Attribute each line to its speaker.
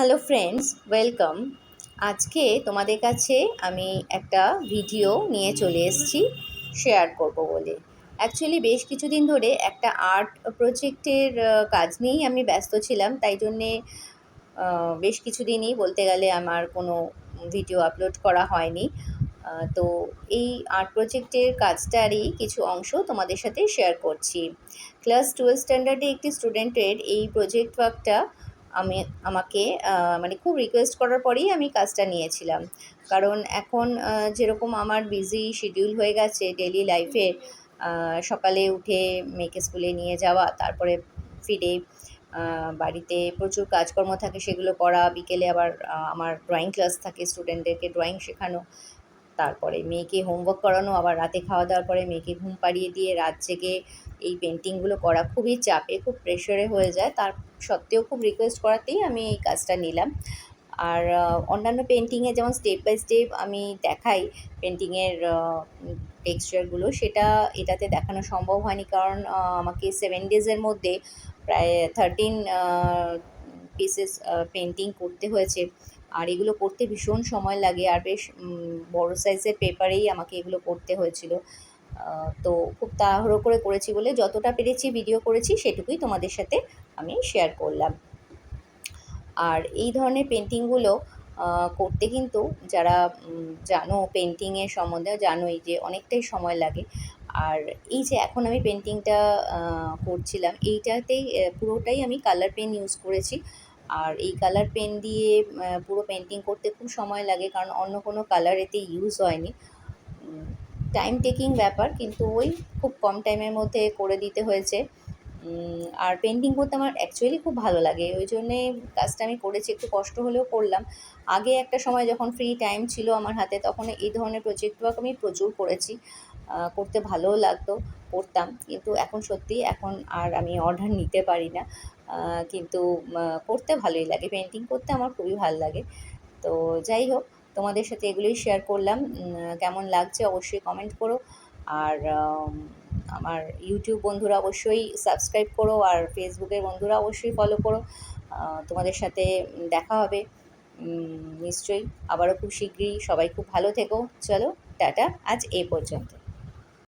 Speaker 1: Hello friends, welcome. আজকে তোমাদের কাছে আমি একটা ভিডিও নিয়ে চলে এসেছি শেয়ার করব বলে। অ্যাকচুয়ালি বেশ কিছুদিন ধরে একটা আর্ট প্রজেক্টের কাজ নিয়েই আমি ব্যস্ত ছিলাম, তাই জন্যে বেশ কিছুদিনই বলতে গেলে আমার কোনো ভিডিও আপলোড করা হয়নি। তো এই আর্ট প্রজেক্টের কাজটারই কিছু অংশ তোমাদের সাথে শেয়ার করছি। ক্লাস 12 স্ট্যান্ডার্ডে একটি স্টুডেন্টের এই প্রজেক্ট ওয়ার্কটা আমি আমাকে মানে খুব রিকোয়েস্ট করার পরেই আমি কাজটা নিয়েছিলাম। কারণ এখন যেরকম আমার বিজি শিডিউল হয়ে গেছে ডেইলি লাইফে, সকালে উঠে মেয়েকে স্কুলে নিয়ে যাওয়া, তারপরে ফিরে বাড়িতে প্রচুর কাজকর্ম থাকে, সেগুলো করা, বিকেলে আবার আমার ড্রয়িং ক্লাস থাকে, স্টুডেন্টদেরকে ড্রয়িং শেখানো, তারপরে মেয়েকে হোমওয়ার্ক করানো, আবার রাতে খাওয়া দাওয়ার পরে মেয়েকে ঘুম পাড়িয়ে দিয়ে রাত জেগে এই পেন্টিংগুলো করা খুবই চাপে, খুব প্রেশারে হয়ে যায়। তার সত্ত্বেও খুব রিকোয়েস্ট করাতেই আমি এই কাজটা নিলাম। আর অন্যান্য পেন্টিংয়ে যেমন স্টেপ বাই স্টেপ আমি দেখাই পেন্টিংয়ের টেক্সচারগুলো, সেটা এটাতে দেখানো সম্ভব হয়নি, কারণ আমাকে 7 ডেজের মধ্যে প্রায় 13 পিসেস পেন্টিং করতে হয়েছে। আর এগুলো করতে ভীষণ সময় লাগে, আর বেশ বড় সাইজের পেপারেই আমাকে এগুলো করতে হয়েছিল। তো খুব তাড়াহুড়ো করে করেছি বলে যতটা পেরেছি ভিডিও করেছি, সেটুকুই তোমাদের সাথে আমি শেয়ার করলাম। আর এই ধরনের পেন্টিংগুলো করতে কিন্তু যারা জানো পেন্টিংয়ের সম্বন্ধে, জানোই যে অনেকটাই সময় লাগে। আর এই যে এখন আমি পেন্টিংটা করছিলাম, এইটাতেই পুরোটাই আমি কালার পেন ইউজ করেছি। আর এই কালার পেন দিয়ে পুরো পেন্টিং করতে খুব সময় লাগে, কারণ অন্য কোনো কালার এতে ইউজ হয়নি। টাইম টেকিং ব্যাপার, কিন্তু ওই খুব কম টাইমের মধ্যে করে দিতে হয়েছে। আর পেন্টিং করতে আমার অ্যাকচুয়ালি খুব ভালো লাগে, ওই জন্যে কাজটা আমি করেছি, একটু কষ্ট হলেও করলাম। আগে একটা সময় যখন ফ্রি টাইম ছিল আমার হাতে, তখন এই ধরনের প্রজেক্ট ওয়ার্ক আমি প্রচুর করেছি, করতে ভালোও লাগতো, করতাম। কিন্তু এখন সত্যি এখন আর আমি অর্ডার নিতে পারি না, কিন্তু করতে ভালোই লাগে, পেন্টিং করতে আমার খুবই ভালো লাগে। তো যাই হোক, তোমাদের সাথে এগুলোই শেয়ার করলাম। কেমন লাগছে অবশ্যই কমেন্ট করো। আর আমার ইউটিউব বন্ধুরা অবশ্যই সাবস্ক্রাইব করো, আর ফেসবুকের বন্ধুরা অবশ্যই ফলো করো। তোমাদের সাথে দেখা হবে নিশ্চয়ই আবারও খুব শীঘ্রই। সবাই খুব ভালো থেকো। চলো, টাটা, আজ এই পর্যন্ত।